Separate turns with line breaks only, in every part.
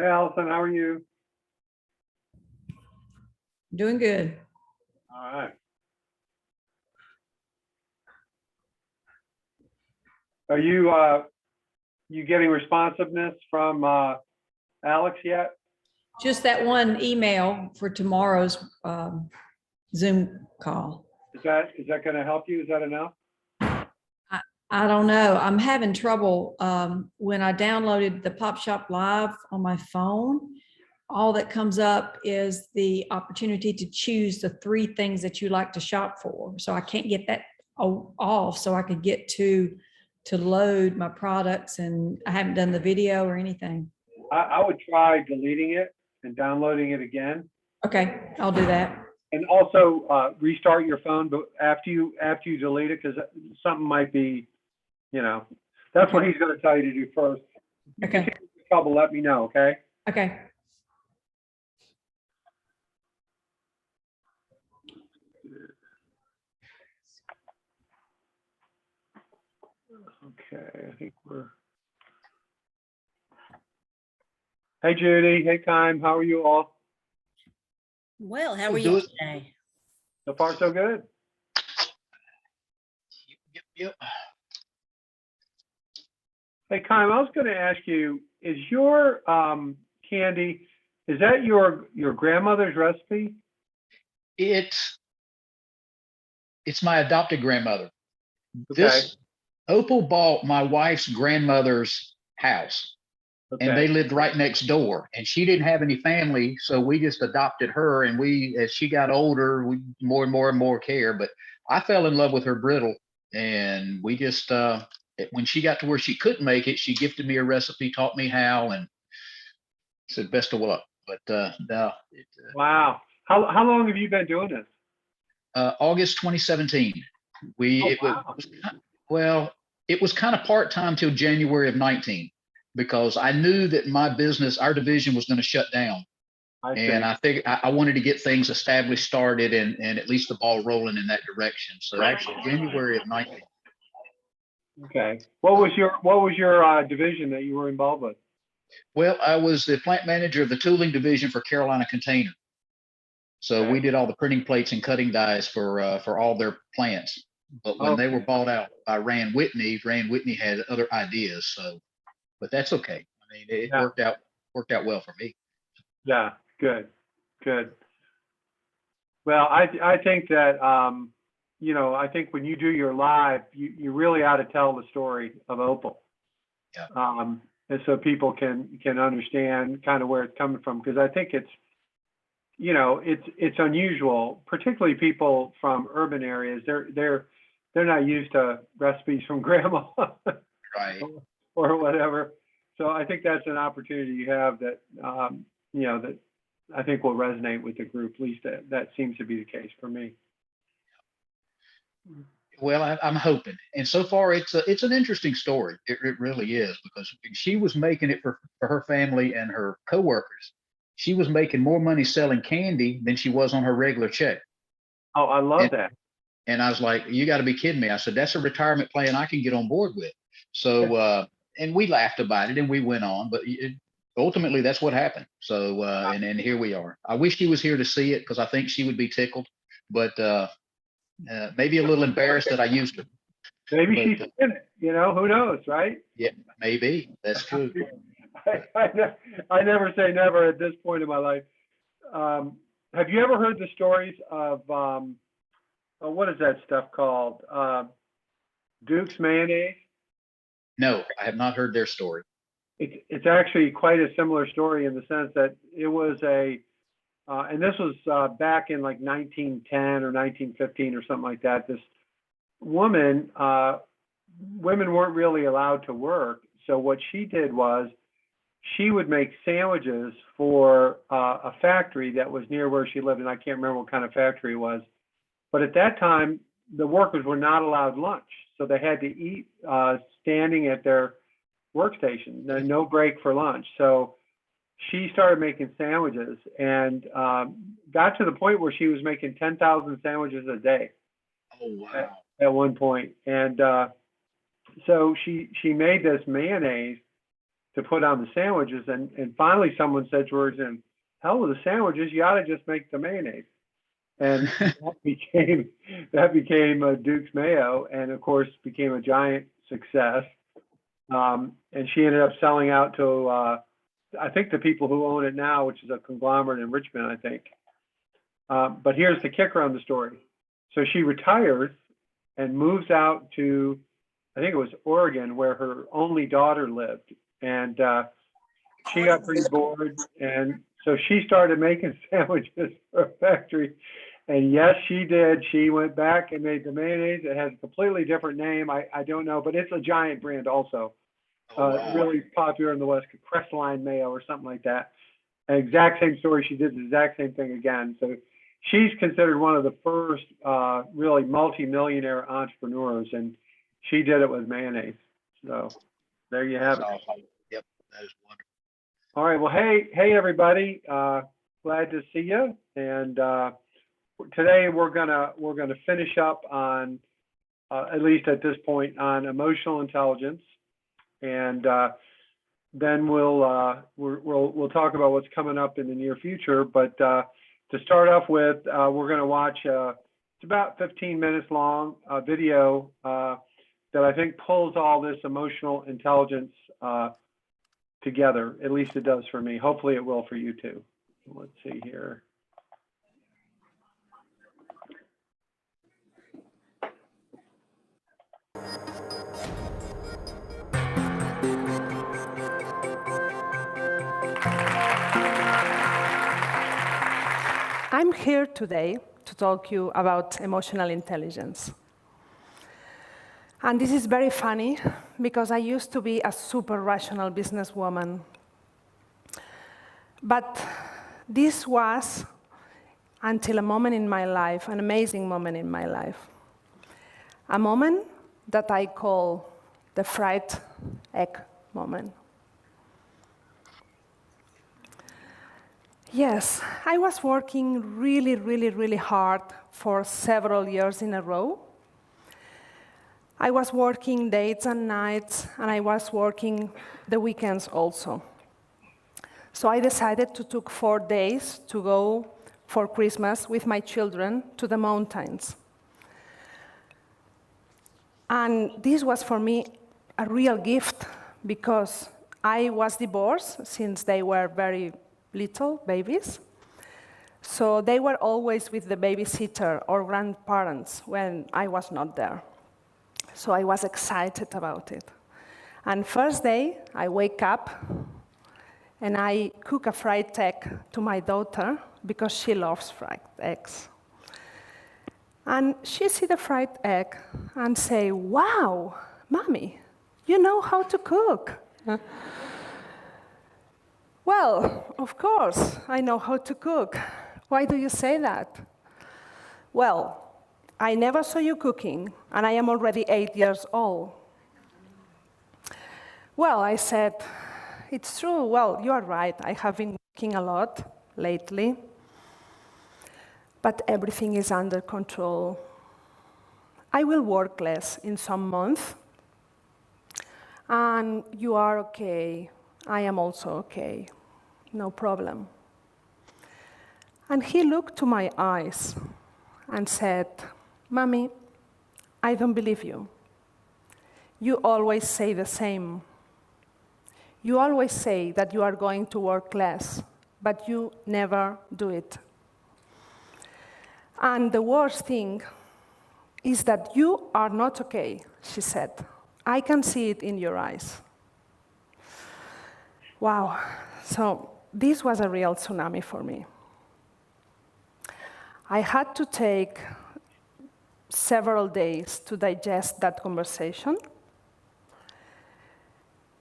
Hey, Allison, how are you?
Doing good.
All right. Are you getting responsiveness from Alex yet?
Just that one email for tomorrow's Zoom call.
Is that going to help you? Is that enough?
I don't know. I'm having trouble. When I downloaded the Pop Shop Live on my phone, all that comes up is the opportunity to choose the 3 things that you like to shop for. So I can't get that off so I could get to load my products, and I haven't done the video or anything.
I would try deleting it and downloading it again.
Okay, I'll do that.
And also restart your phone, but after you delete it, because something might be, that's what he's going to tell you to do first.
Okay.
If you have trouble, let me know, okay?
Okay.
Okay, I think we're. Hey, Judy. Hey, Kime. How are you all?
Well, how are you today?
So far, so good.
Yep.
Hey, Kime, I was going to ask you, is your candy, is that your grandmother's recipe?
It's my adopted grandmother.
Okay.
This Opal bought my wife's grandmother's house,
Okay.
and they lived right next door. And she didn't have any family, so we just adopted her. And as she got older, we more and more care. But I fell in love with her brittle, and we just when she got to where she couldn't make it, she gifted me a recipe, taught me how, and said best of luck. But no.
Wow. How long have you been doing this?
August 2017. It was kind of part-time till January of 19, because I knew that my business, our division, was going to shut down. I figured I wanted to get things established, started, and at least the ball rolling in that direction. So actually January of 19.
Okay. What was your division that you were involved with?
Well, I was the plant manager of the tooling division for Carolina Container. So we did all the printing plates and cutting dies for all their plants. But when they were bought out by Rand Whitney had other ideas. So, but that's okay. I mean, it worked out well for me.
Yeah, good. Well, I think that I think when you do your live, you really ought to tell the story of Opal.
Yeah.
And so people can understand kind of where it's coming from, because I think it's unusual, particularly people from urban areas. They're not used to recipes from grandma,
Right,
or whatever. So I think that's an opportunity you have that that I think will resonate with the group. At least that seems to be the case for me.
well, I'm hoping, and so far it's an interesting story. It really is, because she was making it for her family and her coworkers. She was making more money selling candy than she was on her regular check.
Oh, I love that.
And I was like, you got to be kidding me. I said, that's a retirement plan I can get on board with. So, and we laughed about it and we went on, but ultimately that's what happened. So, and here we are. I wish she was here to see it, because I think she would be tickled, but maybe a little embarrassed that I used her.
Maybe she's in it, who knows, right?
Yeah, maybe. That's true.
I never say never at this point in my life. Have you ever heard the stories of, what is that stuff called? Duke's mayonnaise?
No, I have not heard their story.
It's actually quite a similar story, in the sense that it was and this was back in like 1910 or 1915 or something like that. This woman, women weren't really allowed to work. So what she did was, she would make sandwiches for a factory that was near where she lived. And I can't remember what kind of factory it was. But at that time, the workers were not allowed lunch. So they had to eat standing at their workstation, no break for lunch. So she started making sandwiches, and got to the point where she was making 10,000 sandwiches a day.
Oh, wow.
At one point. And so she made this mayonnaise to put on the sandwiches. And finally someone said to her, "And hell with the sandwiches, you ought to just make the mayonnaise." And that became Duke's Mayo, and of course became a giant success. And she ended up selling out to I think the people who own it now, which is a conglomerate in Richmond, I think. But here's the kicker on the story. So she retires and moves out to, I think it was Oregon, where her only daughter lived. And she got pretty bored. And so she started making sandwiches for a factory. And yes, she did. She went back and made the mayonnaise. It has a completely different name. I don't know, but it's a giant brand also. Really popular in the West, Crestline Mayo or something like that. Exact same story. She did the exact same thing again. So she's considered one of the first really multi-millionaire entrepreneurs, and she did it with mayonnaise. So there you have it.
Yep, that is wonderful.
All right. Well, hey everybody. Glad to see you. And today we're gonna finish up on at least at this point on emotional intelligence. And then we'll talk about what's coming up in the near future. But to start off with, we're going to watch it's about 15 minutes long video that I think pulls all this emotional intelligence together. At least it does for me. Hopefully it will for you too. Let's see here.
I'm here today to talk to you about emotional intelligence. And this is very funny because I used to be a super rational businesswoman. But this was, until a moment in my life, an amazing moment in my life. A moment that I call the Fright Egg Moment. Yes, I was working really hard for several years in a row. I was working days and nights, and I was working the weekends also. So I decided to take 4 days to go for Christmas with my children to the mountains. And this was for me a real gift because I was divorced since they were very little babies. So they were always with the babysitter or grandparents when I was not there. So I was excited about it. And first day, I wake up and I cook a fried egg to my daughter because she loves fried eggs. And she sees the fried egg and say, "Wow, Mommy, you know how to cook." Well, of course, I know how to cook. Why do you say that? Well, I never saw you cooking, and I am already 8 years old. Well, I said, it's true. Well, you are right. I have been cooking a lot lately, but everything is under control. I will work less in some months, and you are okay. I am also okay. No problem. And he looked to my eyes and said, "Mommy, I don't believe you. You always say the same. You always say that you are going to work less, but you never do it. And the worst thing is that you are not okay," she said. "I can see it in your eyes." Wow, so this was a real tsunami for me. I had to take several days to digest that conversation.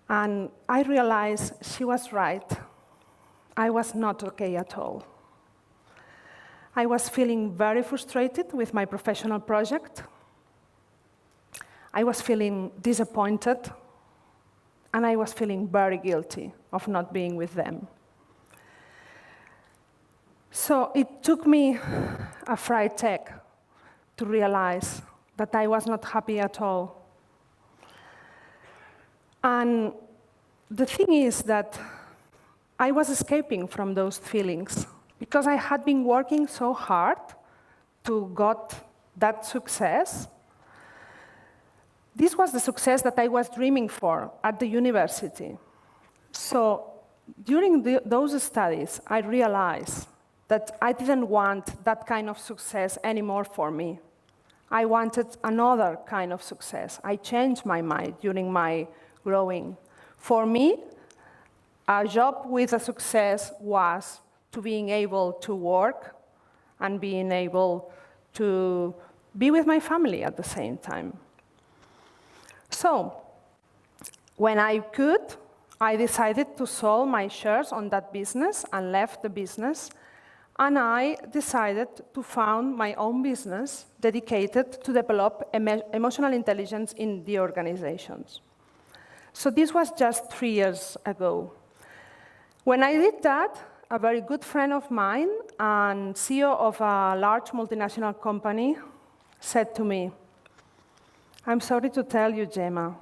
And I realized she was right. I was not okay at all. I was feeling very frustrated with my professional project. I was feeling disappointed. And I was feeling very guilty of not being with them. So it took me a fright egg to realize that I was not happy at all. And the thing is that I was escaping from those feelings because I had been working so hard to got that success. This was the success that I was dreaming for at the university. So during those studies, I realized that I didn't want that kind of success anymore for me. I wanted another kind of success. I changed my mind during my growing. For me, a job with a success was to being able to work and being able to be with my family at the same time. So when I could, I decided to sell my shares on that business and left the business. And I decided to found my own business dedicated to develop emotional intelligence in the organizations. So this was just 3 years ago. When I did that, a very good friend of mine and CEO of a large multinational company said to me, "I'm sorry to tell you, Gemma,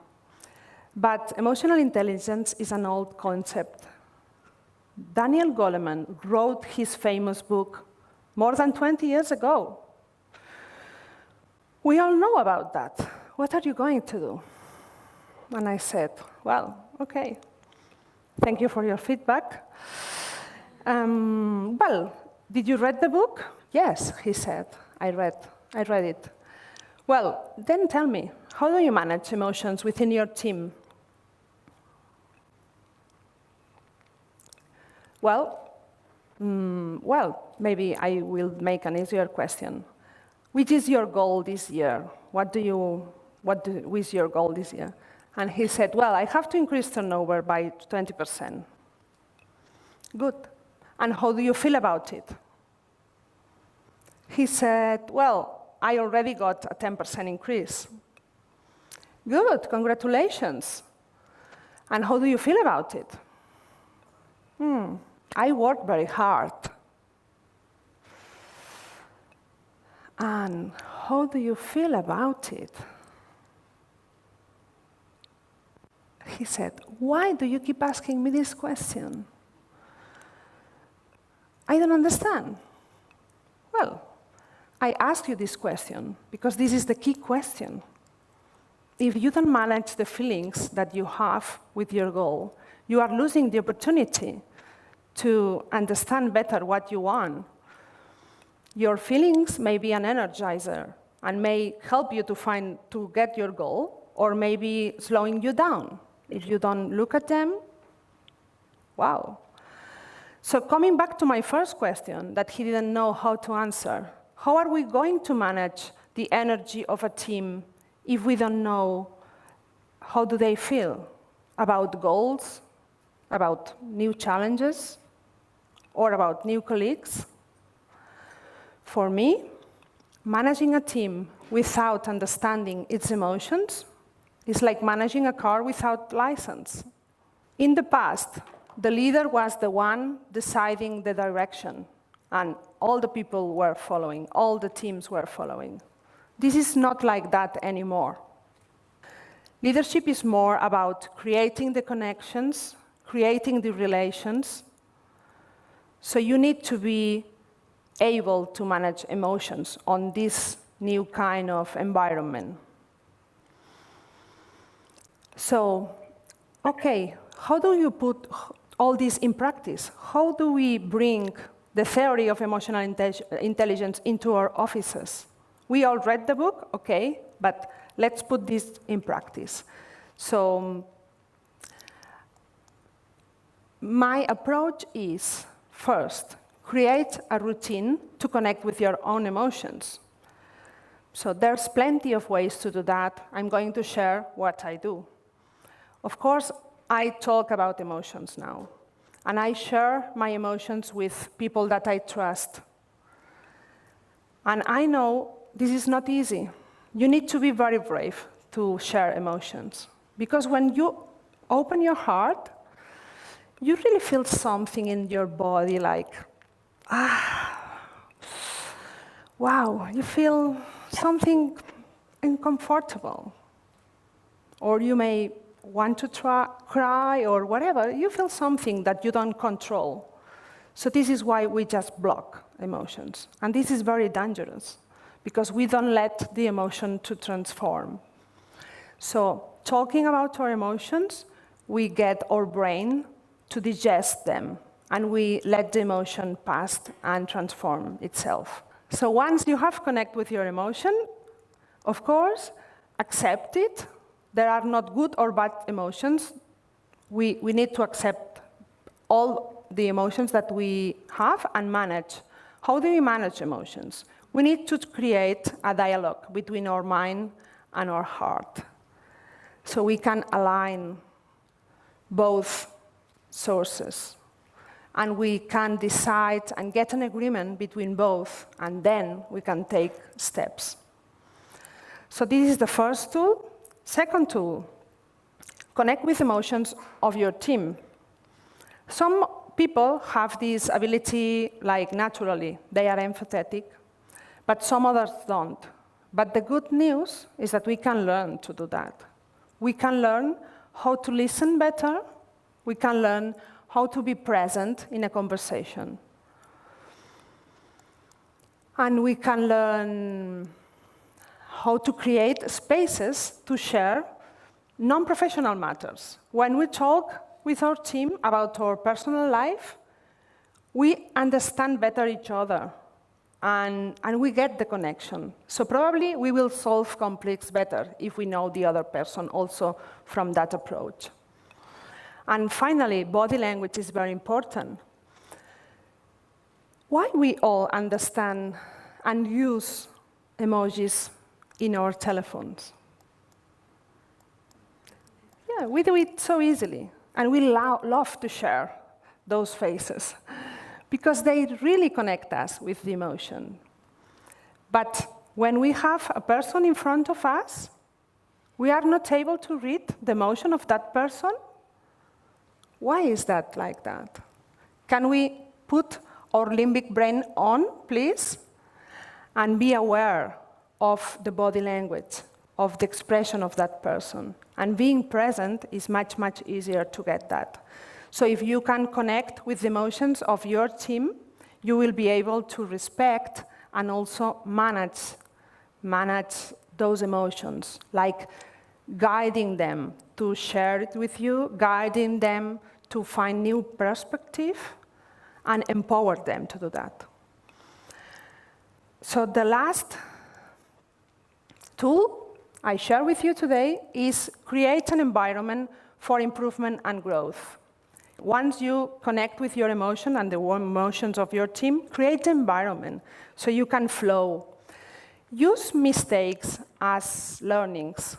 but emotional intelligence is an old concept. Daniel Goleman wrote his famous book more than 20 years ago. We all know about that. What are you going to do?" And I said, "Well, okay. Thank you for your feedback. Well, did you read the book?" "Yes," he said. I read it. "Well, then tell me, how do you manage emotions within your team?" Well, maybe I will make an easier question. Which is your goal this year? What is your goal this year? And he said, "Well, I have to increase turnover by 20%. "Good. And how do you feel about it?" He said, "Well, I already got a 10% increase." "Good, congratulations. And how do you feel about it?" "I work very hard." "And how do you feel about it?" He said, "Why do you keep asking me this question? I don't understand." "Well, I ask you this question because this is the key question. If you don't manage the feelings that you have with your goal, you are losing the opportunity to understand better what you want. Your feelings may be an energizer and may help you to get your goal, or maybe slowing you down. If you don't look at them, wow." So coming back to my first question that he didn't know how to answer, how are we going to manage the energy of a team if we don't know how do they feel about goals, about new challenges, or about new colleagues? For me, managing a team without understanding its emotions is like managing a car without license. In the past, the leader was the one deciding the direction, and all the people were following, all the teams were following. This is not like that anymore. Leadership is more about creating the connections, creating the relations. So you need to be able to manage emotions on this new kind of environment. So, okay, how do you put all this in practice? How do we bring the theory of emotional intelligence into our offices? We all read the book, okay, but let's put this in practice. So, my approach is, first, create a routine to connect with your own emotions. So there's plenty of ways to do that. I'm going to share what I do. Of course, I talk about emotions now, and I share my emotions with people that I trust. And I know this is not easy. You need to be very brave to share emotions, because when you open your heart, you really feel something in your body like, wow, you feel something uncomfortable. Or you may want to cry or whatever. You feel something that you don't control. So this is why we just block emotions. And this is very dangerous because we don't let the emotion to transform. So talking about our emotions, we get our brain to digest them, and we let the emotion pass and transform itself. So once you have connect with your emotion, of course, accept it. There are not good or bad emotions. We need to accept all the emotions that we have and manage. How do we manage emotions? We need to create a dialogue between our mind and our heart, so we can align both sources. And we can decide and get an agreement between both, and then we can take steps. So this is the first tool. Second tool, connect with emotions of your team. Some people have this ability like naturally, they are empathetic, but some others don't. But the good news is that we can learn to do that. We can learn how to listen better. We can learn how to be present in a conversation. And we can learn how to create spaces to share non-professional matters. When we talk with our team about our personal life, we understand better each other, and we get the connection. So probably we will solve conflicts better if we know the other person also from that approach. And finally, body language is very important. Why we all understand and use emojis in our telephones? Yeah, we do it so easily, and we love to share those faces because they really connect us with the emotion. But when we have a person in front of us, we are not able to read the emotion of that person. Why is that like that? Can we put our limbic brain on, please, and be aware of the body language, of the expression of that person? And being present is much, much easier to get that. So if you can connect with the emotions of your team, you will be able to respect and also manage those emotions, like guiding them to share it with you, guiding them to find new perspective, and empower them to do that. So the last tool I share with you today is create an environment for improvement and growth. Once you connect with your emotion and the emotions of your team, create an environment so you can flow. Use mistakes as learnings.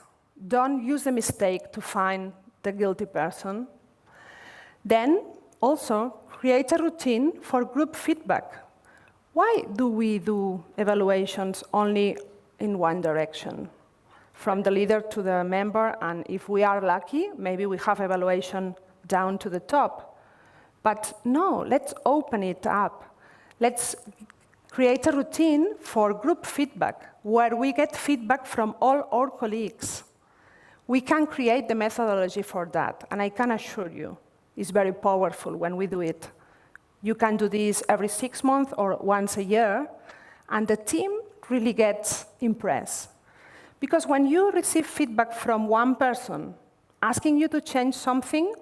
Don't use the mistake to find the guilty person. Then also create a routine for group feedback. Why do we do evaluations only in one direction? From the leader to the member, and if we are lucky, maybe we have evaluation down to the top. But no, let's open it up. Let's create a routine for group feedback, where we get feedback from all our colleagues. We can create the methodology for that, and I can assure you, it's very powerful when we do it. You can do this every 6 months or once a year, and the team really gets impressed. Because when you receive feedback from one person asking you to change something,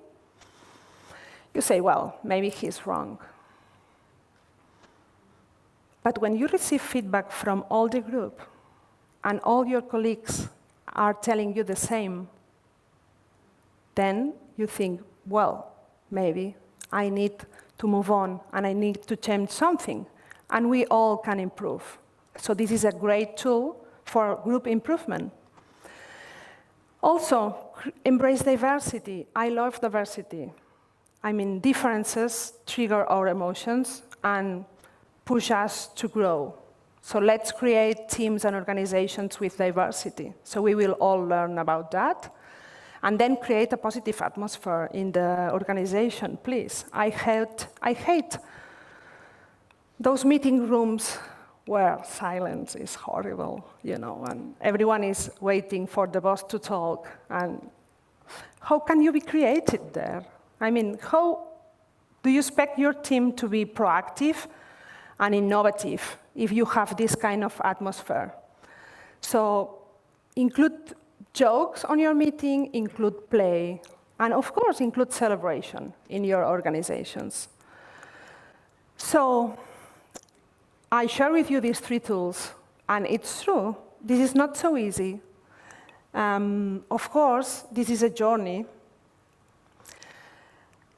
you say, well, maybe he's wrong. But when you receive feedback from all the group, and all your colleagues are telling you the same, then you think, well, maybe I need to move on, and I need to change something, and we all can improve. So this is a great tool for group improvement. Also, embrace diversity. I love diversity. I mean, differences trigger our emotions and push us to grow. So let's create teams and organizations with diversity. So we will all learn about that. And then create a positive atmosphere in the organization, please. I hate those meeting rooms where silence is horrible, and everyone is waiting for the boss to talk. And how can you be creative there? I mean, how do you expect your team to be proactive and innovative if you have this kind of atmosphere? So include jokes on your meeting, include play, and of course, include celebration in your organizations. So I share with you these 3 tools, and it's true, this is not so easy. Of course, this is a journey.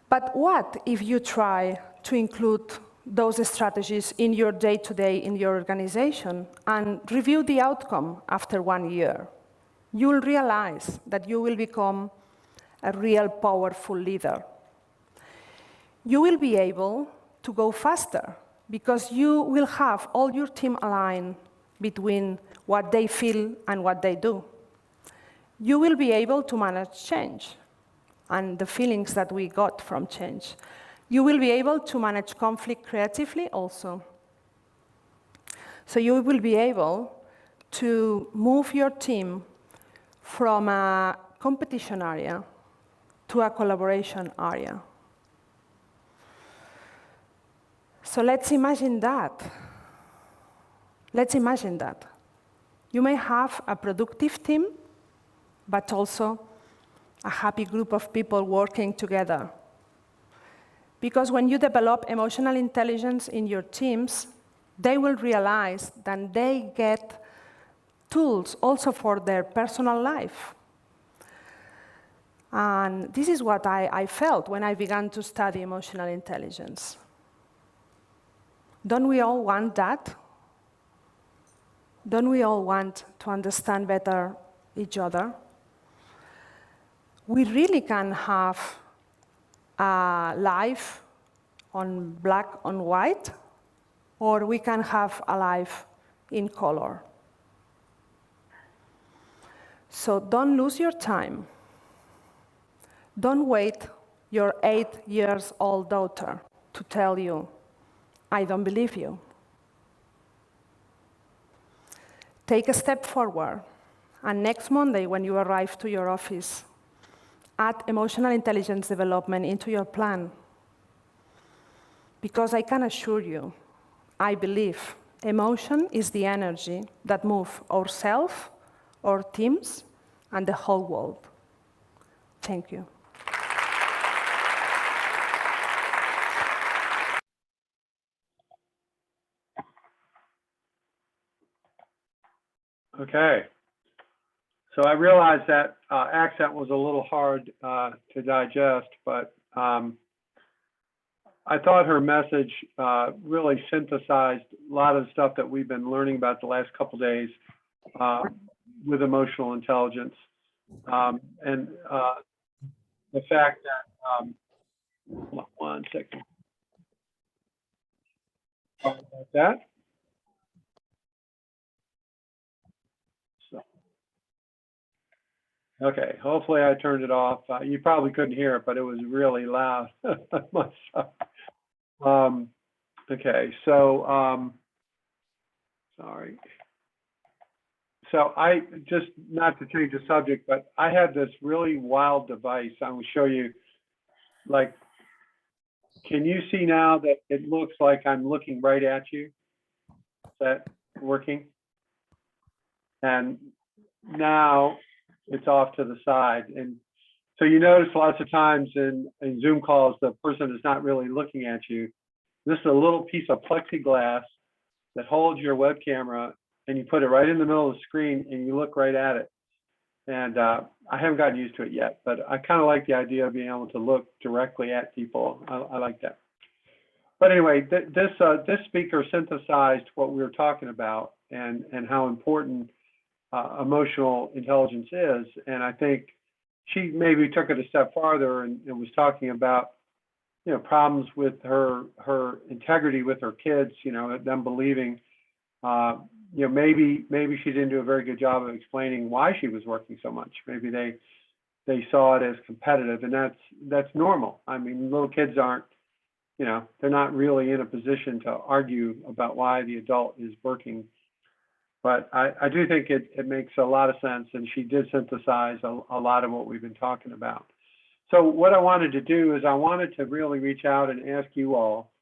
But what if you try to include those strategies in your day-to-day in your organization and review the outcome after 1 year? You'll realize that you will become a real powerful leader. You will be able to go faster because you will have all your team aligned between what they feel and what they do. You will be able to manage change and the feelings that we got from change. You will be able to manage conflict creatively also. So you will be able to move your team from a competition area to a collaboration area. So let's imagine that. Let's imagine that. You may have a productive team, but also a happy group of people working together. Because when you develop emotional intelligence in your teams, they will realize that they get tools also for their personal life. And this is what I felt when I began to study emotional intelligence. Don't we all want that? Don't we all want to understand better each other? We really can have a life on black on white, or we can have a life in color. So don't lose your time. Don't wait your 8-year-old daughter to tell you, I don't believe you. Take a step forward, and next Monday when you arrive to your office, add emotional intelligence development into your plan. Because I can assure you, I believe emotion is the energy that moves ourselves, our teams, and the whole world. Thank you.
Okay. So I realized that accent was a little hard to digest, but I thought her message really synthesized a lot of the stuff that we've been learning about the last couple of days with emotional intelligence. And the fact that, one second. Sorry about that. So, okay, hopefully I turned it off. You probably couldn't hear it, but it was really loud. Okay, so sorry. So I just, not to change the subject, but I had this really wild device. I will show you, like, can you see now that it looks like I'm looking right at you? Is that working? And now it's off to the side. And so you notice lots of times in Zoom calls, the person is not really looking at you. This is a little piece of plexiglass that holds your web camera, and you put it right in the middle of the screen and you look right at it. And I haven't gotten used to it yet, but I kind of like the idea of being able to look directly at people. I like that. But anyway, this speaker synthesized what we were talking about and how important emotional intelligence is. And I think she maybe took it a step farther and was talking about, you know, problems with her integrity with her kids, you know, them believing, you know, maybe she didn't do a very good job of explaining why she was working so much. Maybe they saw it as competitive, and that's normal. I mean, little kids aren't, you know, they're not really in a position to argue about why the adult is working But I do think it makes a lot of sense, and she did synthesize a lot of what we've been talking about. So what I wanted to do is I wanted to really reach out and ask you all,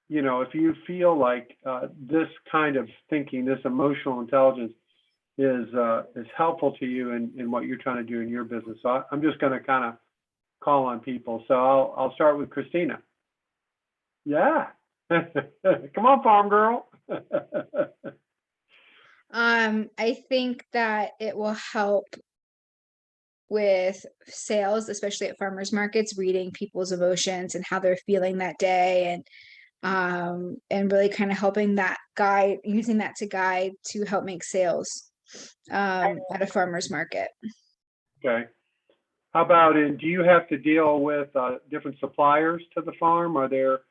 if you feel like this kind of thinking, this emotional intelligence is helpful to you in what you're trying to do in your business. So I'm just going to kind of call on people. So I'll start with Christina. Yeah. Come on, farm girl.
I think that it will help with sales, especially at farmers markets, reading people's emotions and how they're feeling that day, and really kind of helping that guide, using that to guide to help make sales at a farmers market.
Okay. How about do you have to deal with different suppliers to the farm? Are there?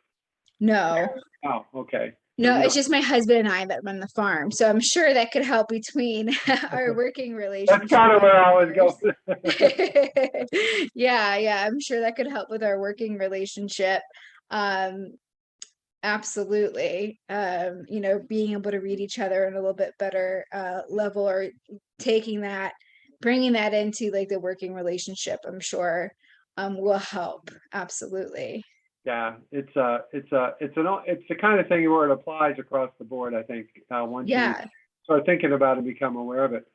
No,
Oh, okay.
no,
You
it's just my husband and I that run the farm. So I'm sure that could help between our working relationship.
That's kind of where I was going.
Yeah, I'm sure that could help with our working relationship. Absolutely. Being able to read each other in a little bit better level, or bringing that into like the working relationship, I'm sure will help. Absolutely.
Yeah, it's the kind of thing where it applies across the board, I think, once you start thinking about it and become aware of it.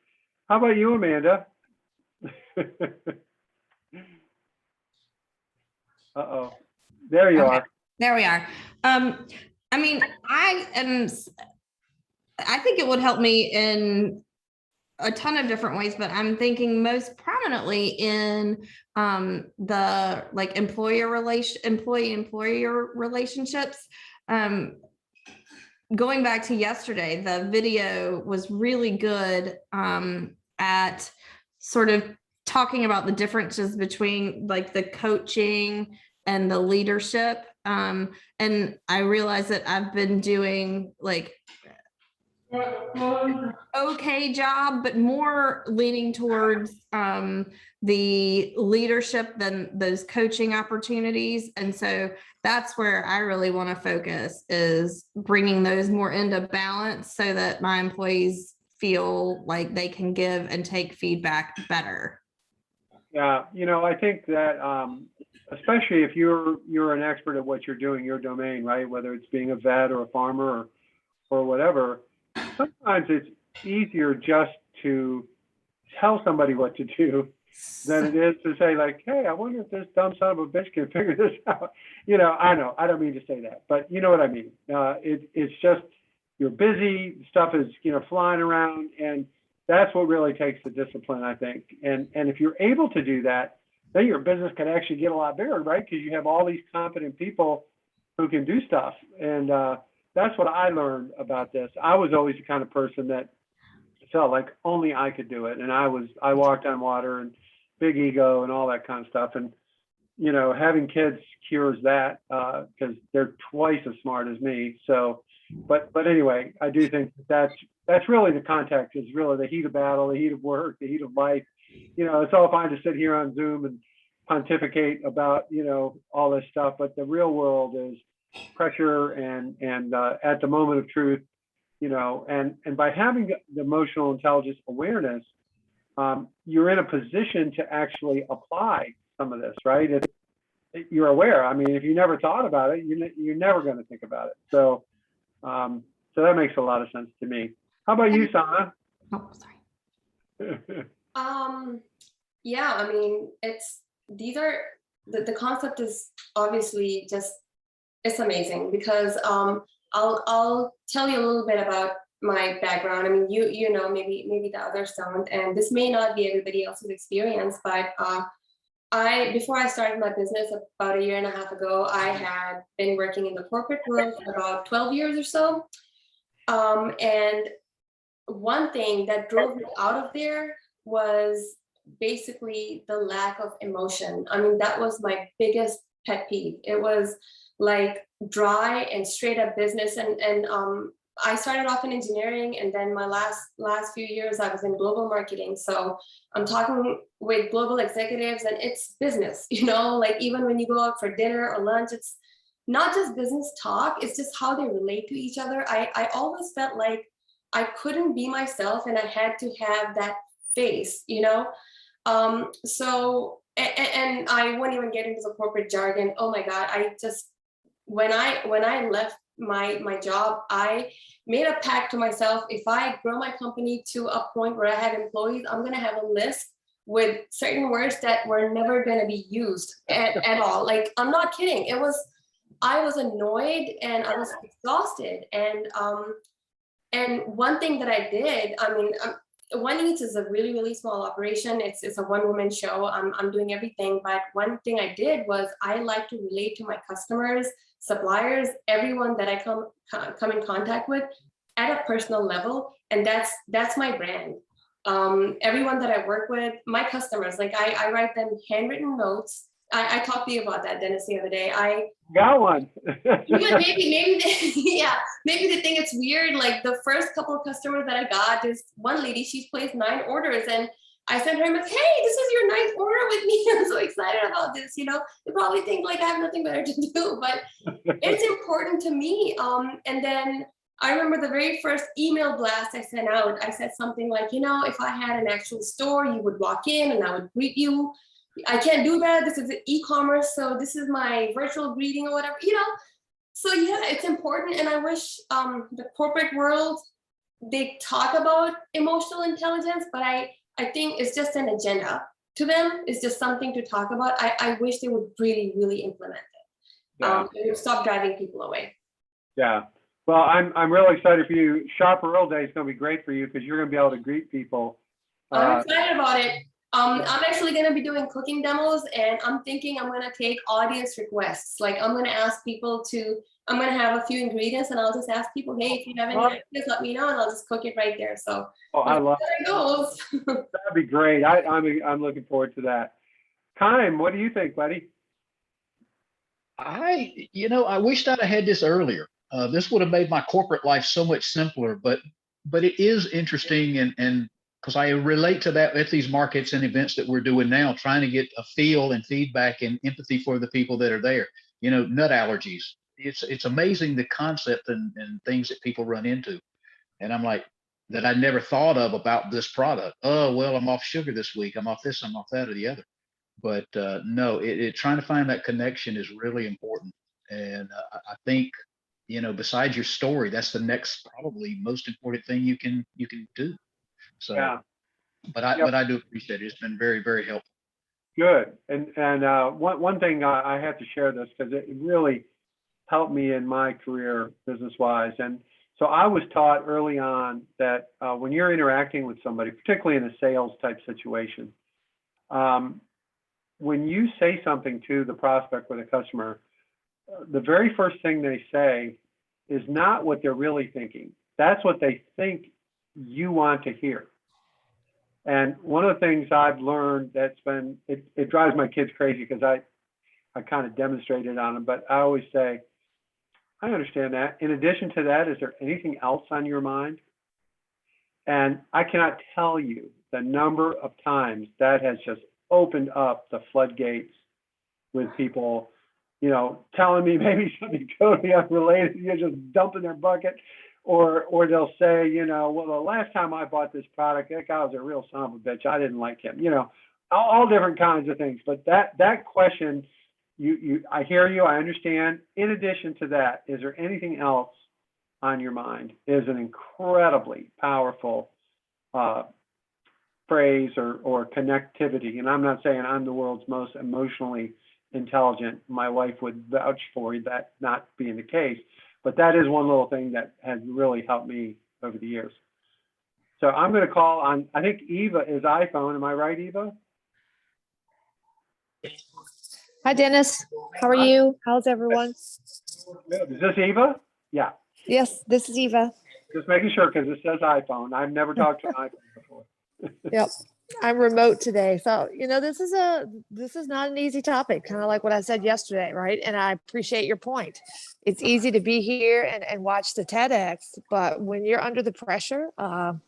How about you, Amanda? Uh-oh. There you are.
There we are. I mean, I think it would help me in a ton of different ways, but I'm thinking most prominently in the like employee-employer relationships. Going back to yesterday, the video was really good at sort of talking about the differences between like the coaching and the leadership. And I realized that I've been doing like okay job, but more leaning towards the leadership than those coaching opportunities. And so that's where I really want to focus, is bringing those more into balance so that my employees feel like they can give and take feedback better.
Yeah, I think that especially if you're an expert at what you're doing, your domain, right? Whether it's being a vet or a farmer or whatever, sometimes it's easier just to tell somebody what to do than it is to say like, hey, I wonder if this dumb son of a bitch can figure this out. I know, I don't mean to say that, but you know what I mean. It's just, you're busy, stuff is, flying around, and that's what really takes the discipline, I think. And if you're able to do that, then your business can actually get a lot bigger, right? Because you have all these competent people who can do stuff. And that's what I learned about this. I was always the kind of person that felt like only I could do it. And I walked on water and big ego and all that kind of stuff. And, having kids cures that because they're twice as smart as me. So, but anyway, I do think that's really the context, is really the heat of battle, the heat of work, the heat of life. It's all fine to sit here on Zoom and pontificate about, all this stuff, but the real world is pressure and at the moment of truth, and by having the emotional intelligence awareness, you're in a position to actually apply some of this, right? You're aware. I mean, if you never thought about it, you're never going to think about it. So that makes a lot of sense to me. How about you, Sana?
Oh, sorry.
Yeah, I mean, the concept is obviously it's amazing, because I'll tell you a little bit about my background. I mean, maybe the others don't, and this may not be everybody else's experience, but before I started my business about 1.5 years ago, I had been working in the corporate world for about 12 years or so. And one thing that drove me out of there was basically the lack of emotion. I mean, that was my biggest pet peeve. It was like dry and straight up business. And I started off in engineering, and then my last few years I was in global marketing. So I'm talking with global executives, and it's business, like even when you go out for dinner or lunch, it's not just business talk, it's just how they relate to each other. I always felt like I couldn't be myself, and I had to have that face, you know? And I won't even get into the corporate jargon. Oh my God, I just, when I left my job, I made a pact to myself, if I grow my company to a point where I have employees, I'm gonna have a list with certain words that were never gonna be used at all. Like, I'm not kidding. I was annoyed and I was exhausted. And one thing that I did, I mean, One Eats is a really, really small operation. It's a one-woman show. I'm doing everything. But one thing I did was I like to relate to my customers, suppliers, everyone that I come in contact with at a personal level. And that's my brand. Everyone that I work with, my customers, like I write them handwritten notes. I talked to you about that, Dennis, the other day.
Got one.
Maybe yeah, maybe they think it's weird. Like the first couple of customers that I got, this one lady, she's placed 9 orders, and I sent her a message, hey, this is your 9th order with me. I'm so excited about this. You know, they probably think like I have nothing better to do, but it's important to me. And then I remember the very first email blast I sent out, I said something like, you know, if I had an actual store, you would walk in and I would greet you. I can't do that. This is e-commerce, so this is my virtual greeting or whatever, you know. So yeah, it's important, and I wish the corporate world, they talk about emotional intelligence, but I think it's just an agenda to them. It's just something to talk about. I wish they would really, really implement it.
Yeah.
And stop driving people away.
Yeah. Well, I'm really excited for you. Shopper Earl Day is going to be great for you because you're going to be able to greet people.
I'm excited about it. I'm actually going to be doing cooking demos, and I'm thinking I'm going to take audience requests. Like, I'm going to ask people I'm going to have a few ingredients, and I'll just ask people, hey, if you have any ideas, let me know, and I'll just cook it right there. So
I love
it. Goes.
That'd be great. I'm looking forward to that. Kime, what do you think, buddy?
I wished I'd have had this earlier. This would have made my corporate life so much simpler, but it is interesting, and because I relate to that at these markets and events that we're doing now, trying to get a feel and feedback and empathy for the people that are there. You know, nut allergies. It's amazing the concept and things that people run into. And I'm like, that I never thought of about this product. Oh, well, I'm off sugar this week. I'm off this, I'm off that or the other. But no, trying to find that connection is really important. And I think, besides your story, that's the next probably most important thing you can do. So,
Yeah.
but I do appreciate it. It's been very, very helpful.
Good. And one thing I have to share this because it really helped me in my career business-wise. And so I was taught early on that when you're interacting with somebody, particularly in a sales type situation, when you say something to the prospect or the customer, the very first thing they say is not what they're really thinking. That's what they think you want to hear. And one of the things I've learned it drives my kids crazy because I kind of demonstrate it on them, but I always say, I understand that. In addition to that, is there anything else on your mind? And I cannot tell you the number of times that has just opened up the floodgates with people, telling me maybe something totally unrelated, you're just dumping their bucket. Or they'll say, well, the last time I bought this product, that guy was a real son of a bitch. I didn't like him, all different kinds of things. But that question, I hear you, I understand. In addition to that, is there anything else on your mind? Is an incredibly powerful phrase or connectivity. And I'm not saying I'm the world's most emotionally intelligent. My wife would vouch for that not being the case. But that is one little thing that has really helped me over the years. So I'm going to call on, I think Eva is iPhone. Am I right, Eva?
Hi, Dennis. How are you? How's everyone?
Good. Is this Eva? Yeah.
Yes, this is Eva.
Just making sure because it says iPhone. I've never talked to an iPhone before.
Yep. I'm remote today. So, this is not an easy topic, kind of like what I said yesterday, right? And I appreciate your point. It's easy to be here and watch the TEDx, but when you're under the pressure, no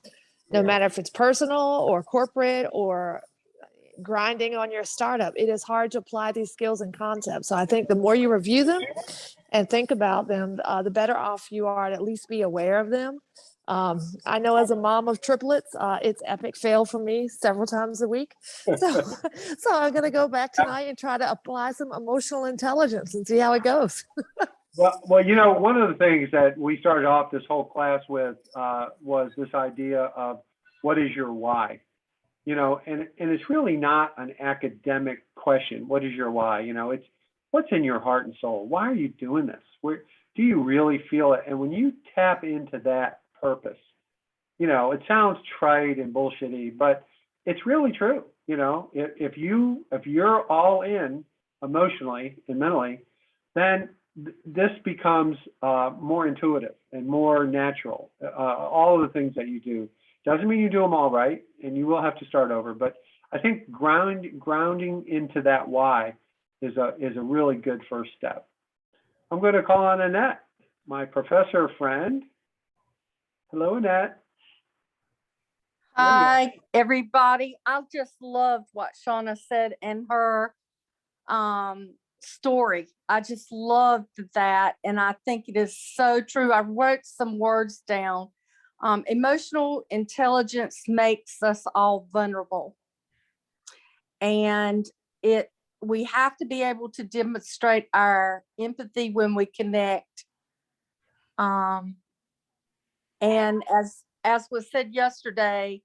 matter if it's personal or corporate or grinding on your startup, it is hard to apply these skills and concepts. So I think the more you review them and think about them, the better off you are to at least be aware of them. I know as a mom of triplets, it's epic fail for me several times a week. So, so I'm going to go back tonight and try to apply some emotional intelligence and see how it goes.
Well, you know, one of the things that we started off this whole class with was this idea of what is your why? You know, and it's really not an academic question. What is your why? You know, it's what's in your heart and soul. Why are you doing this? Where do you really feel it? And when you tap into that purpose, you know, it sounds trite and bullshitty, but it's really true. You know, if you're all in emotionally and mentally, then this becomes more intuitive and more natural. All of the things that you do doesn't mean you do them all right, and you will have to start over. But I think grounding into that why is a really good first step. I'm going to call on Annette, my professor friend. Hello, Annette.
Hi, everybody. I just loved what Shauna said in her story. I just loved that. And I think it is so true. I wrote some words down. Emotional intelligence makes us all vulnerable. And we have to be able to demonstrate our empathy when we connect. And as was said yesterday,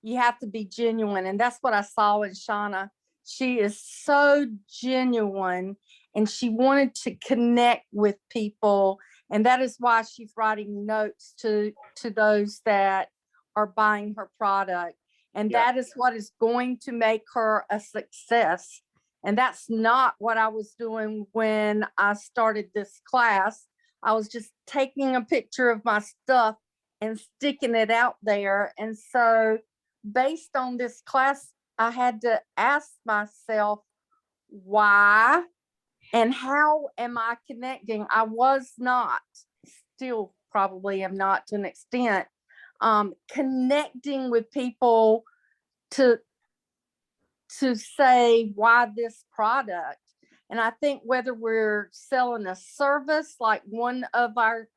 you have to be genuine. And that's what I saw in Shauna. She is so genuine and she wanted to connect with people. And that is why she's writing notes to those that are buying her product. And that is what is going to make her a success. And that's not what I was doing when I started this class. I was just taking a picture of my stuff and sticking it out there. And so based on this class, I had to ask myself, why and how am I connecting? I was not, still probably am not to an extent, connecting with people to say why this product. And I think whether we're selling a service like one of our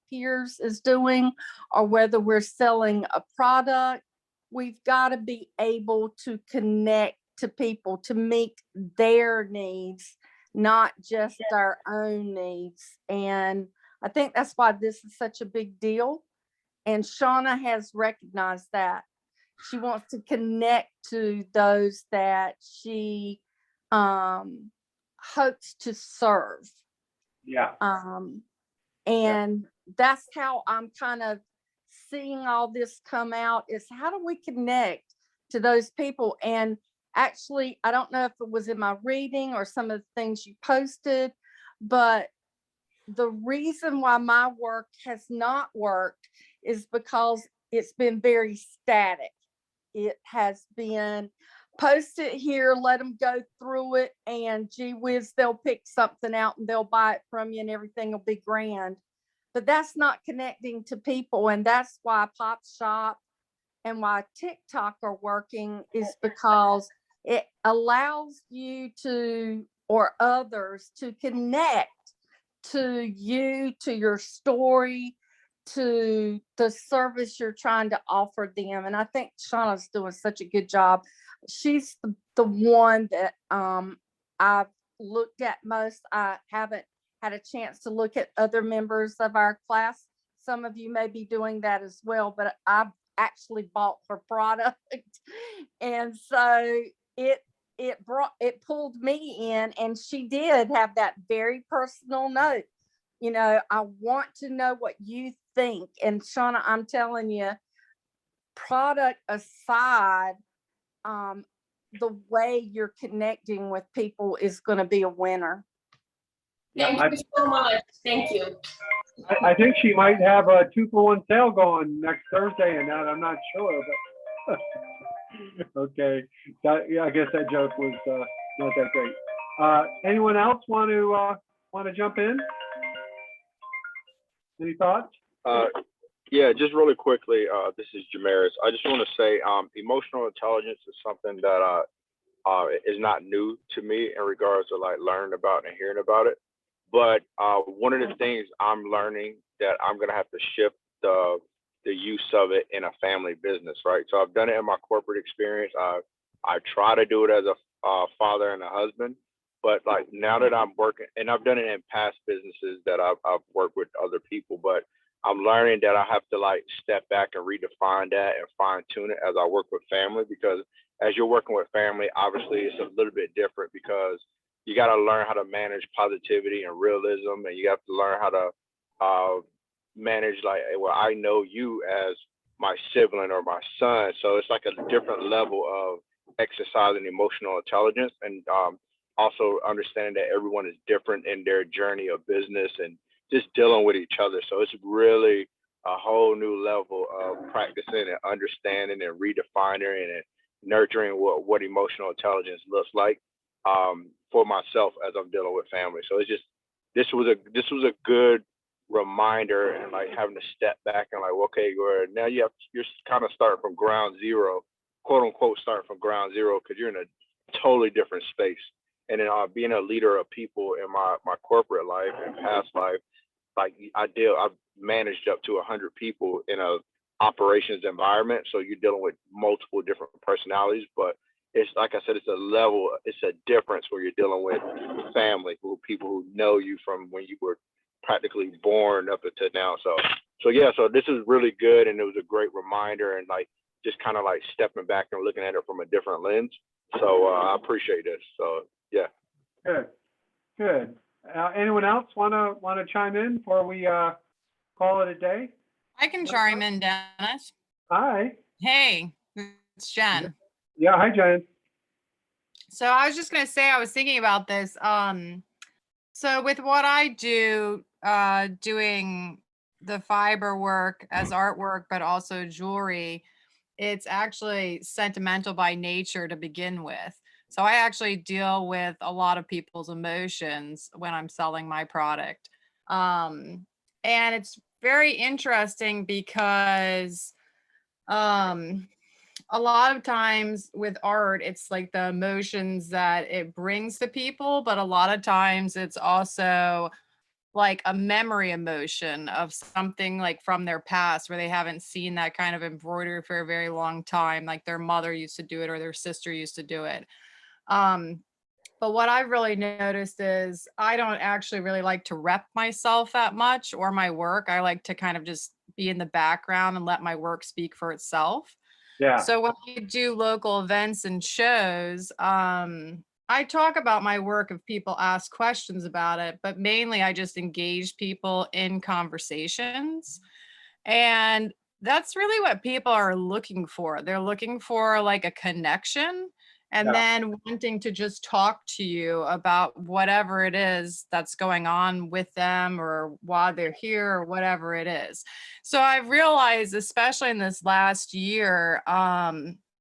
peers is doing, or whether we're selling a product, we've got to be able to connect to people to meet their needs, not just our own needs. And I think that's why this is such a big deal. And Shauna has recognized that. She wants to connect to those that she hopes to serve.
Yeah.
And that's how I'm kind of seeing all this come out, is how do we connect to those people? And actually, I don't know if it was in my reading or some of the things you posted, but the reason why my work has not worked is because it's been very static. It has been post it here, let them go through it, and gee whiz, they'll pick something out and they'll buy it from you and everything will be grand. But that's not connecting to people. And that's why Pop Shop and why TikTok are working, is because it allows you to, or others, to connect to you, to your story, to the service you're trying to offer them. And I think Shauna's doing such a good job. She's the one that I've looked at most. I haven't had a chance to look at other members of our class. Some of you may be doing that as well, but I've actually bought her product. And so it pulled me in, and she did have that very personal note. You know, I want to know what you think. And Shauna, I'm telling you, product aside, the way you're connecting with people is going to be a winner.
Thank you so much. Thank you.
I think she might have a 2-for-1 sale going next Thursday, and that I'm not sure, but okay. I guess that joke was not that great. Anyone else want to jump in? Any thoughts?
Yeah, just really quickly. This is Jamaris. I just want to say, emotional intelligence is something that is not new to me in regards to like learning about and hearing about it. But one of the things I'm learning that I'm gonna have to shift the the use of it in a family business, right? So I've done it in my corporate experience. I try to do it as a father and a husband, but like now that I'm working, and I've done it in past businesses that I've worked with other people, but I'm learning that I have to like step back and redefine that and fine tune it as I work with family, because as you're working with family, obviously it's a little bit different because you got to learn how to manage positivity and realism, and you have to learn how to manage like, well, I know you as my sibling or my son, so it's like a different level of exercising emotional intelligence, and also understanding that everyone is different in their journey of business and just dealing with each other. So it's really a whole new level of practicing and understanding and redefining and nurturing what emotional intelligence looks like for myself as I'm dealing with family. So it's just, this was a good reminder, and like having to step back and like, okay, now you're kind of starting from ground zero, quote unquote, starting from ground zero, because you're in a totally different space. And then being a leader of people in my corporate life and past life, like I've managed up to 100 people in a operations environment. So you're dealing with multiple different personalities, but it's like I said, it's a difference where you're dealing with family, people who know you from when you were practically born up until now. So yeah, so this is really good, and it was a great reminder, and like just kind of like stepping back and looking at it from a different lens. So I appreciate this. So yeah.
Good. Anyone else want to chime in before we call it a day?
I can chime in, Dennis.
Hi.
Hey, it's Jen.
Yeah. Hi, Jen.
So I was just going to say, I was thinking about this. So with what I do, doing the fiber work as artwork, but also jewelry, it's actually sentimental by nature to begin with. So I actually deal with a lot of people's emotions when I'm selling my product. And it's very interesting because a lot of times with art, it's like the emotions that it brings to people, but a lot of times it's also like a memory emotion of something like from their past where they haven't seen that kind of embroidery for a very long time, like their mother used to do it or their sister used to do it. But what I've really noticed is I don't actually really like to rep myself that much or my work. I like to kind of just be in the background and let my work speak for itself.
Yeah.
So when we do local events and shows, I talk about my work if people ask questions about it, but mainly I just engage people in conversations. And that's really what people are looking for. They're looking for like a connection, and then wanting to just talk to you about whatever it is that's going on with them or while they're here or whatever it is. So I've realized, especially in this last year,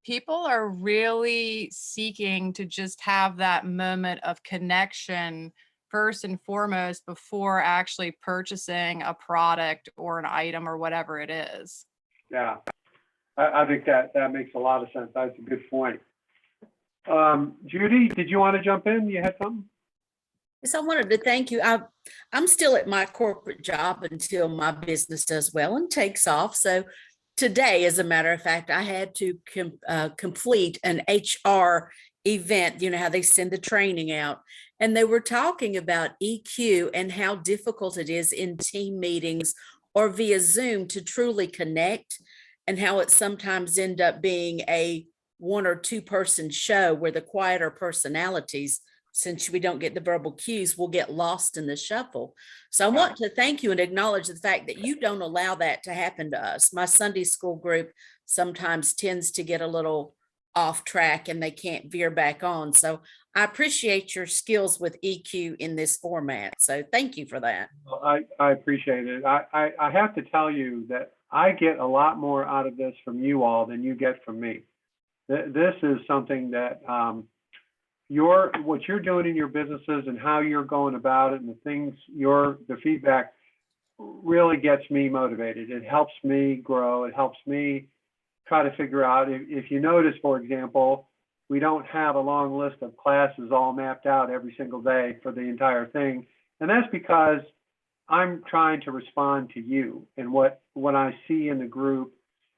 people are really seeking to just have that moment of connection first and foremost before actually purchasing a product or an item or whatever it is.
Yeah, I think that makes a lot of sense. That's a good point. Judy, did you want to jump in? You had something?
Yes, I wanted to thank you. I'm still at my corporate job until my business does well and takes off. So today, as a matter of fact, I had to complete an HR event. You know how they send the training out, and they were talking about EQ and how difficult it is in team meetings or via Zoom to truly connect, and how it sometimes end up being a 1 or 2 person show where the quieter personalities, since we don't get the verbal cues, will get lost in the shuffle. So I want to thank you and acknowledge the fact that you don't allow that to happen to us. My Sunday school group sometimes tends to get a little off track and they can't veer back on. So I appreciate your skills with EQ in this format. So thank you for that.
Well, I appreciate it. I have to tell you that I get a lot more out of this from you all than you get from me. This is something that what you're doing in your businesses and how you're going about it, and the feedback really gets me motivated. It helps me grow. It helps me try to figure out, if you notice, for example, we don't have a long list of classes all mapped out every single day for the entire thing. And that's because I'm trying to respond to you and what I see in the group,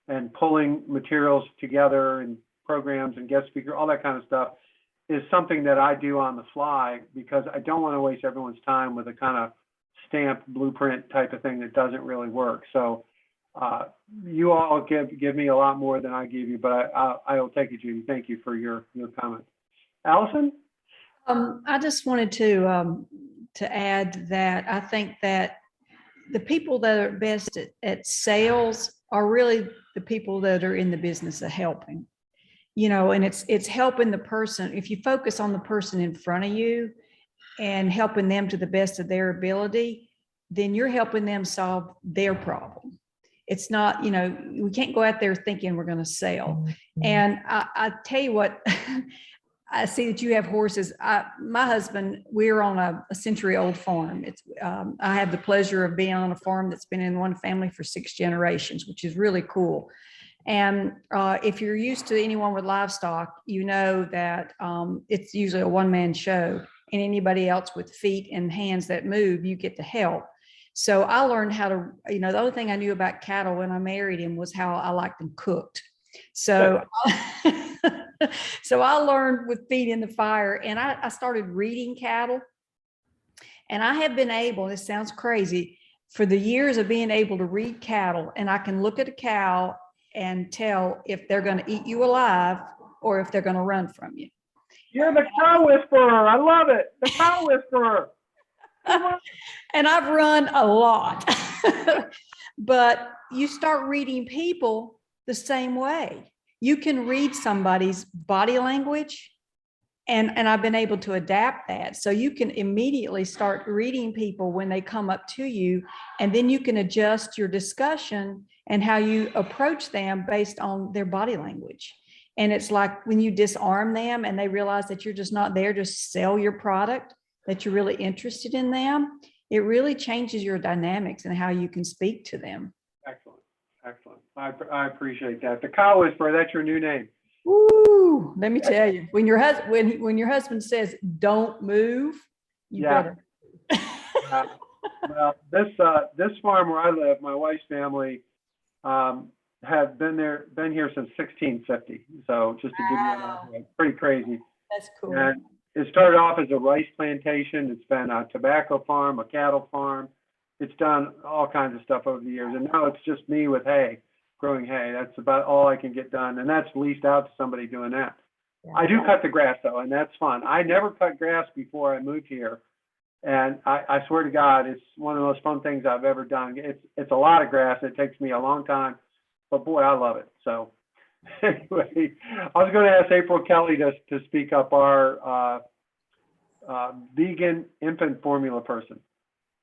and pulling materials together and programs and guest speaker, all that kind of stuff is something that I do on the fly, because I don't want to waste everyone's time with a kind of stamped blueprint type of thing that doesn't really work. So you all give me a lot more than I give you, but I'll take it, Judy. Thank you for your comment. Allison?
I just wanted to add that I think that the people that are best at sales are really the people that are in the business of helping, and it's helping the person. If you focus on the person in front of you and helping them to the best of their ability, then you're helping them solve their problem. It's not, we can't go out there thinking we're going to sell. And I tell you what, I see that you have horses. My husband, we're on a century-old farm. I have the pleasure of being on a farm that's been in one family for 6 generations, which is really cool. And if you're used to anyone with livestock, you know that it's usually a one-man show, and anybody else with feet and hands that move, you get to help. So I learned how to, the only thing I knew about cattle when I married him was how I liked them cooked. So so I learned with feet in the fire, and I started reading cattle. And I have been able, this sounds crazy, for the years of being able to read cattle, and I can look at a cow and tell if they're going to eat you alive or if they're going to run from you.
You're the cow whisperer. I love it. The cow whisperer.
And I've run a lot. But you start reading people the same way. You can read somebody's body language, and I've been able to adapt that. So you can immediately start reading people when they come up to you, and then you can adjust your discussion and how you approach them based on their body language. And it's like when you disarm them and they realize that you're just not there to sell your product, that you're really interested in them, it really changes your dynamics and how you can speak to them.
Excellent. Excellent. I appreciate that. The cow whisperer, that's your new name.
Woo, let me tell you, when your husband says don't move, you better.
Well, this farm where I live, my wife's family have been here since 1650. So just to give you an idea, it's pretty crazy.
That's cool.
And it started off as a rice plantation. It's been a tobacco farm, a cattle farm. It's done all kinds of stuff over the years. And now it's just me with hay, growing hay. That's about all I can get done. And that's leased out to somebody doing that. Yeah. I do cut the grass though, and that's fun. I never cut grass before I moved here. And I swear to God, it's one of the most fun things I've ever done. It's a lot of grass. It takes me a long time, but boy, I love it. So anyway, I was going to ask April Kelly to speak up, our vegan infant formula person.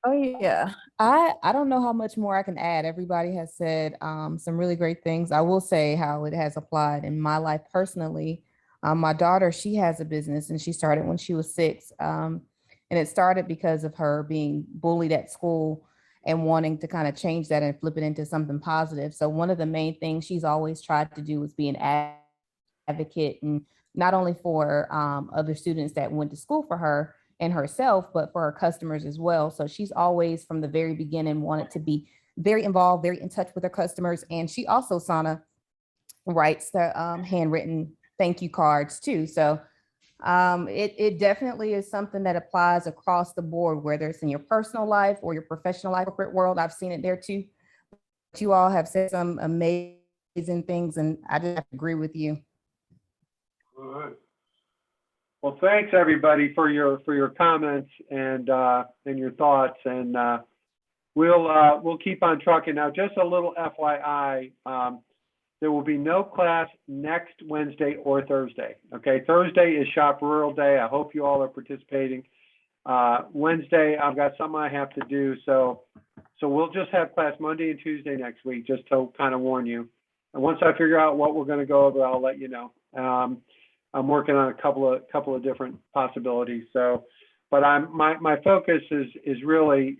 Oh yeah, I don't know how much more I can add. Everybody has said some really great things. I will say how it has applied in my life personally. My daughter, she has a business, and she started when she was 6. And it started because of her being bullied at school and wanting to kind of change that and flip it into something positive. So one of the main things she's always tried to do is be an advocate, and not only for other students that went to school for her and herself, but for her customers as well. So she's always from the very beginning wanted to be very involved, very in touch with her customers. And she also, Sana, writes the handwritten thank you cards too. So it definitely is something that applies across the board, whether it's in your personal life or your professional life, corporate world. I've seen it there too. But you all have said some amazing things, and I just agree with you.
All right. Well, thanks everybody for your comments and your thoughts, and we'll keep on trucking. Now, just a little FYI, there will be no class next Wednesday or Thursday. Okay, Thursday is Shop Rural Day. I hope you all are participating. Wednesday, I've got something I have to do, so we'll just have class Monday and Tuesday next week, just to kind of warn you. And once I figure out what we're going to go over, I'll let you know. I'm working on a couple of different possibilities. So, but my focus is really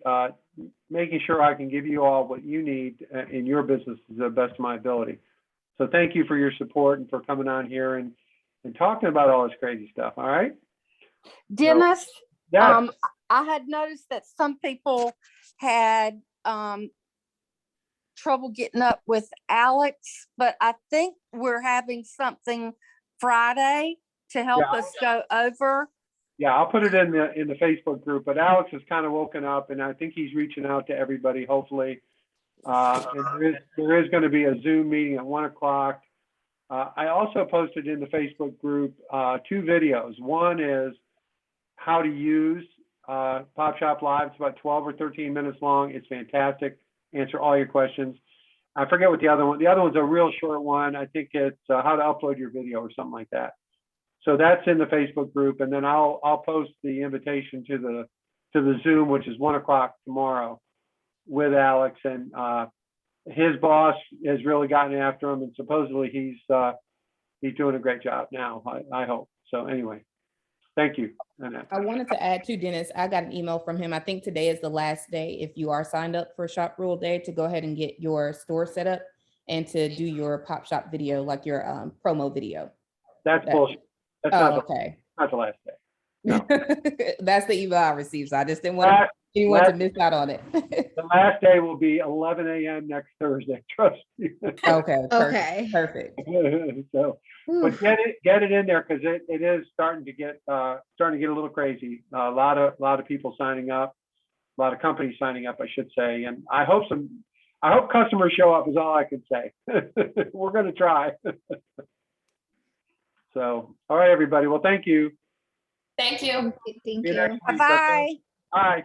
making sure I can give you all what you need in your business to the best of my ability. So thank you for your support and for coming on here and talking about all this crazy stuff. All right.
Dennis,
So, yeah.
I had noticed that some people had trouble getting up with Alex, but I think we're having something Friday to help
Yeah.
us go over.
Yeah, I'll put it in the Facebook group, but Alex has kind of woken up and I think he's reaching out to everybody, hopefully. And there is going to be a Zoom meeting at 1:00. I also posted in the Facebook group 2 videos. One is how to use Pop Shop Live. It's about 12 or 13 minutes long. It's fantastic. Answer all your questions. I forget what the other one. The other one's a real short one. I think it's how to upload your video or something like that. So that's in the Facebook group, and then I'll post the invitation to the Zoom, which is 1:00 tomorrow, with Alex, and his boss has really gotten after him, and supposedly he's doing a great job now. I hope so. Anyway, thank you.
I wanted to add too, Dennis, I got an email from him. I think today is the last day, if you are signed up for Shop Rule Day, to go ahead and get your store set up and to do your Pop Shop video, like your promo video.
That's bullshit. That's
okay.
Not the last day. No.
That's the email I received. So I just didn't want anyone to miss out on it.
The last day will be 11 a.m. next Thursday. Trust me.
Okay.
Okay.
Perfect.
So, but get it in there, because it is starting to get a little crazy. A lot of people signing up, a lot of companies signing up, I should say, and I hope customers show up is all I can say. We're going to try. So, all right, everybody. Well, thank you.
Thank you.
Thank
See you
you.
next week.
Bye-bye.
Bye.